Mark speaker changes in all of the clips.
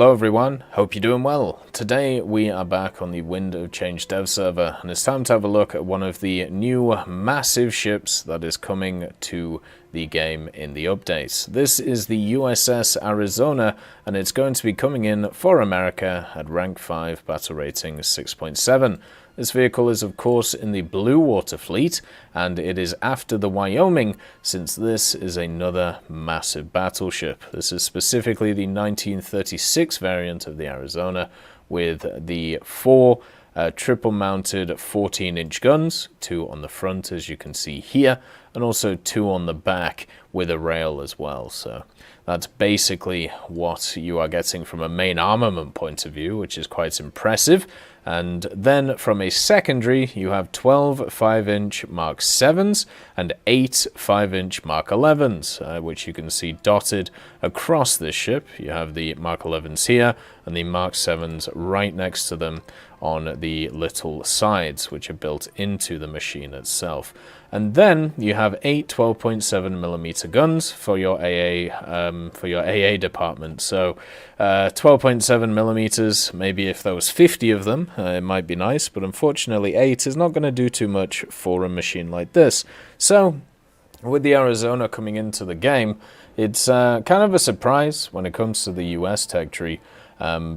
Speaker 1: Hello everyone, hope you're doing well. Today we are back on the Wind of Change dev server, and it's time to have a look at one of the new massive ships that is coming to the game in the updates. This is the USS Arizona, and it's going to be coming in for America at rank 5, battle rating 6.7. This vehicle is of course in the Blue Water Fleet, and it is after the Wyoming, since this is another massive battleship. This is specifically the 1936 variant of the Arizona, with the four triple-mounted 14-inch guns, 2 on the front as you can see here, and also 2 on the back with a rail as well. So that's basically what you are getting from a main armament point of view, which is quite impressive. And then from a secondary, you have 12 5-inch Mark 7s and 8 5-inch Mark 11s, which you can see dotted across this ship. You have the Mark 11s here and the Mark 7s right next to them on the little sides, which are built into the machine itself. And then you have 8 12.7mm guns for your AA department. So 12.7mm, maybe if there was 50 of them, it might be nice, but unfortunately 8 is not going to do too much for a machine like this. So with the Arizona coming into the game, it's kind of a surprise when it comes to the US tech tree,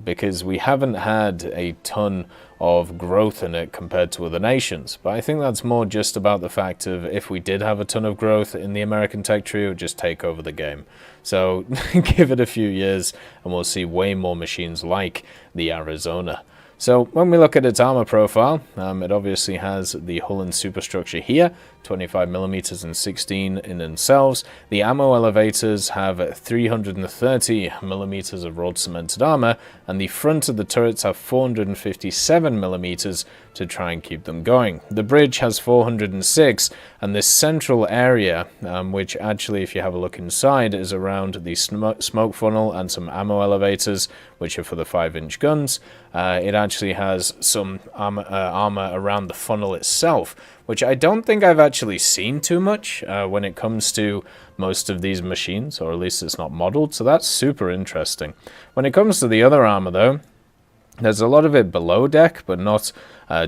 Speaker 1: because we haven't had a ton of growth in it compared to other nations. But I think that's more just about the fact of if we did have a ton of growth in the American tech tree, it would just take over the game. So give it a few years and we'll see way more machines like the Arizona. So when we look at its armor profile, it obviously has the hull and superstructure here, 25mm and 16 in themselves. The ammo elevators have 330mm of rolled cemented armor, and the front of the turrets have 457mm to try and keep them going. The bridge has 406, and this central area, which actually, if you have a look inside, is around the smoke funnel and some ammo elevators, which are for the 5-inch guns. It actually has some armor around the funnel itself, which I don't think I've actually seen too much when it comes to most of these machines, or at least it's not modeled, so that's super interesting. When it comes to the other armor though, there's a lot of it below deck, but not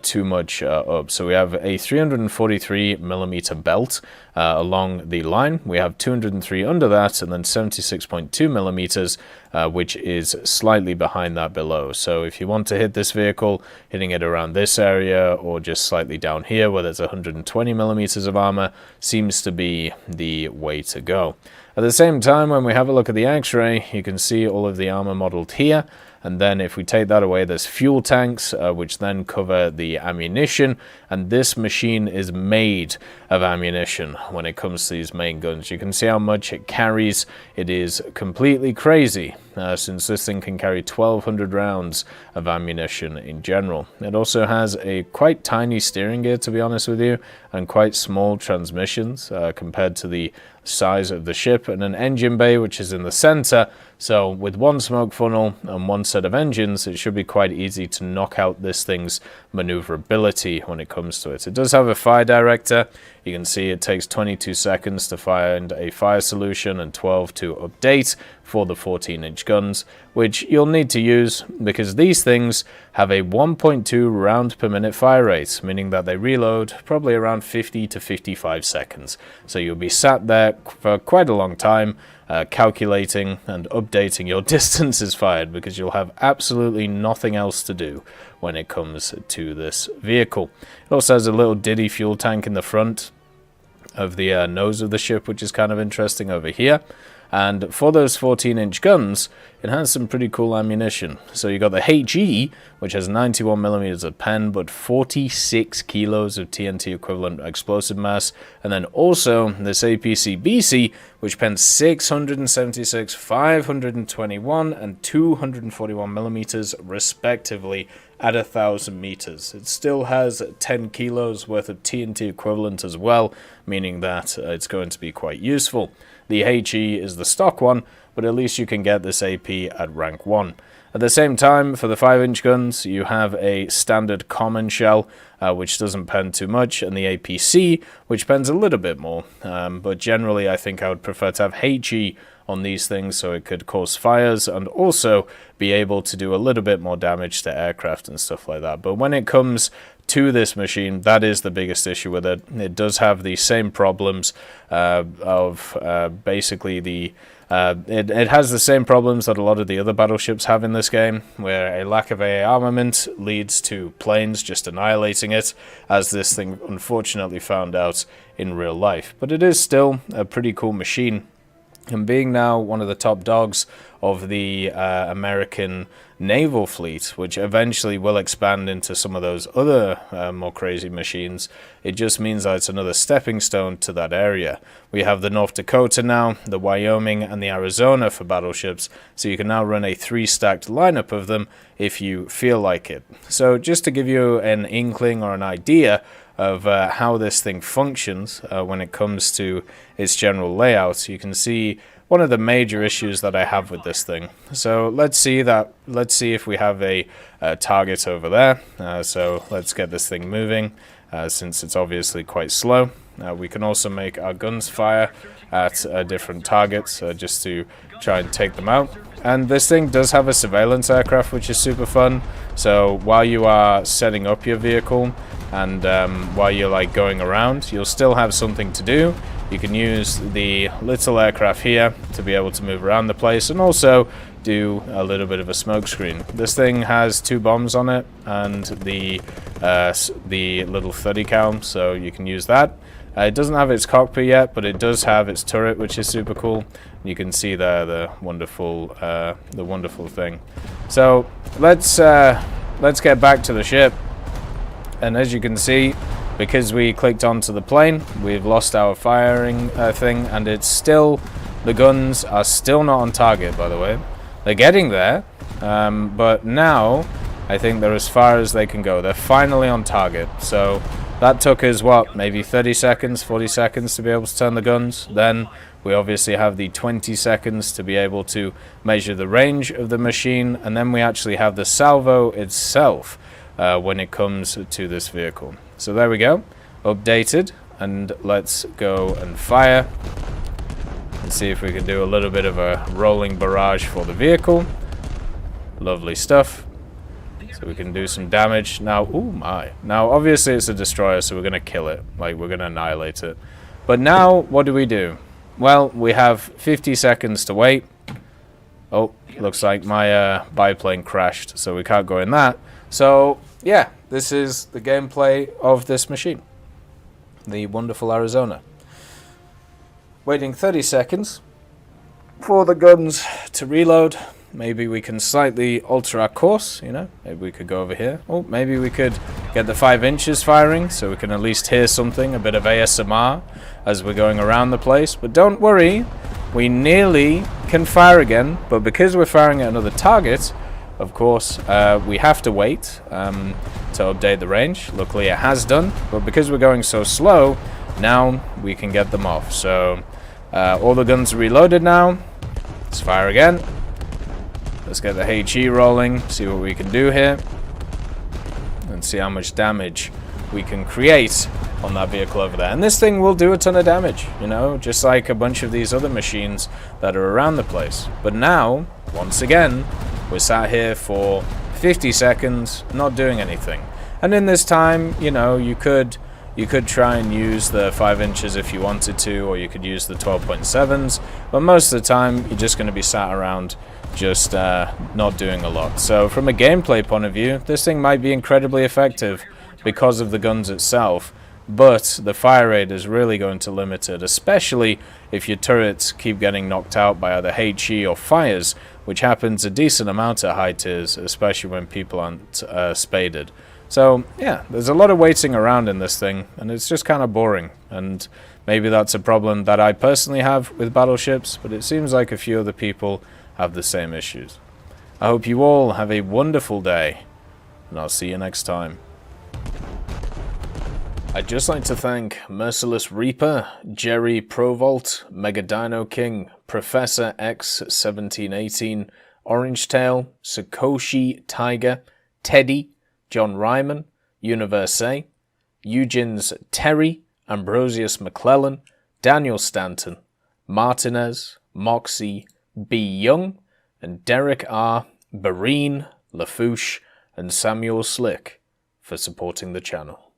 Speaker 1: too much up. So we have a 343mm belt along the line. We have 203 under that, and then 76.2mm, which is slightly behind that below. So if you want to hit this vehicle, hitting it around this area or just slightly down here where there's 120mm of armor seems to be the way to go. At the same time, when we have a look at the X-ray, you can see all of the armor modeled here. And then if we take that away, there's fuel tanks, which then cover the ammunition. And this machine is made of ammunition when it comes to these main guns. You can see how much it carries. It is completely crazy, since this thing can carry 1,200 rounds of ammunition in general. It also has a quite tiny steering gear, to be honest with you, and quite small transmissions compared to the size of the ship, and an engine bay which is in the center. So with one smoke funnel and one set of engines, it should be quite easy to knock out this thing's maneuverability when it comes to it. It does have a fire director. You can see it takes 22 seconds to find a fire solution and 12 to update for the 14-inch guns, which you'll need to use because these things have a 1.2 round per minute fire rate, meaning that they reload probably around 50 to 55 seconds. So you'll be sat there for quite a long time calculating and updating your distances fired, because you'll have absolutely nothing else to do when it comes to this vehicle. It also has a little Diddy fuel tank in the front of the nose of the ship, which is kind of interesting over here. And for those 14-inch guns, it has some pretty cool ammunition. So you got the HE, which has 91mm of pen, but 46 kilos of TNT equivalent explosive mass. And then also this APC-BC, which pens 676, 521, and 241mm respectively at 1,000 meters. It still has 10 kilos worth of TNT equivalent as well, meaning that it's going to be quite useful. The HE is the stock one, but at least you can get this AP at rank 1. At the same time, for the 5-inch guns, you have a standard common shell, which doesn't pen too much, and the APC, which pens a little bit more. But generally, I think I would prefer to have HE on these things so it could cause fires and also be able to do a little bit more damage to aircraft and stuff like that. But when it comes to this machine, that is the biggest issue with it. It does have the same problems of basically the it has the same problems that a lot of the other battleships have in this game, where a lack of AA armament leads to planes just annihilating it, as this thing unfortunately found out in real life. But it is still a pretty cool machine, and being now one of the top dogs of the American naval fleet, which eventually will expand into some of those other more crazy machines, it just means that it's another stepping stone to that area. We have the North Dakota now, the Wyoming, and the Arizona for battleships, so you can now run a 3-stacked lineup of them if you feel like it. So just to give you an inkling or an idea of how this thing functions when it comes to its general layout, you can see one of the major issues that I have with this thing. So let's see if we have a target over there. So let's get this thing moving, since it's obviously quite slow. We can also make our guns fire at different targets just to try and take them out. And this thing does have a surveillance aircraft, which is super fun. So while you are setting up your vehicle and while you're like going around, you'll still have something to do. You can use the little aircraft here to be able to move around the place and also do a little bit of a smoke screen. This thing has 2 bombs on it and the little 30 cal, so you can use that. It doesn't have its cockpit yet, but it does have its turret, which is super cool. You can see there the wonderful thing. So let's get back to the ship, and as you can see, because we clicked onto the plane, we've lost our firing thing, and it's still, the guns are still not on target, by the way. They're getting there, but now I think they're as far as they can go. They're finally on target. So that took us, what, maybe 30 seconds, 40 seconds to be able to turn the guns. Then we obviously have the 20 seconds to be able to measure the range of the machine, and then we actually have the salvo itself when it comes to this vehicle. So there we go, updated, and let's go and fire and see if we can do a little bit of a rolling barrage for the vehicle. Lovely stuff. So we can do some damage. Now, oh my. Now, obviously it's a destroyer, so we're going to kill it. Like, we're going to annihilate it. But now, what do? Well, we have 50 seconds to wait. Oh, looks like my biplane crashed, so we can't go in that. So, yeah, this is the gameplay of this machine. The wonderful Arizona. Waiting 30 seconds for the guns to reload. Maybe we can slightly alter our course, you know. Maybe we could go over here. Oh, maybe we could get the 5 inches firing so we can at least hear something, a bit of ASMR as we're going around the place. But don't worry, we nearly can fire again. But because we're firing at another target, of course, we have to wait to update the range. Luckily it has done, but because we're going so slow, now we can get them off. So all the guns are reloaded now. Let's fire again. Let's get the HE rolling, see what we can do here, and see how much damage we can create on that vehicle over there. And this thing will do a ton of damage, you know, just like a bunch of these other machines that are around the place. But now, once again, we're sat here for 50 seconds not doing anything. And in this time, you know, you could try and use the 5 inches if you wanted to, or you could use the 12.7s, but most of the time you're just going to be sat around just not doing a lot. So from a gameplay point of view, this thing might be incredibly effective because of the guns itself, but the fire rate is really going to limit it, especially if your turrets keep getting knocked out by either HE or fires, which happens a decent amount at high tiers, especially when people aren't spaded. So yeah, there's a lot of waiting around in this thing, and it's just kind of boring. And maybe that's a problem that I personally have with battleships, but it seems like a few other people have the same issues. I hope you all have a wonderful day, and I'll see you next time. I'd just like to thank Merciless Reaper, Jerry Provolt, Mega Dino King, Professor X1718, Orangetail, Sakoshi Tiger, Teddy, John Ryman, Universe, Eugens Terry, Ambrosius McClellan, Daniel Stanton, Martinez, Moxie, B. Young, and Derek R., Barine, Lafouche, and Samuel Slick for supporting the channel.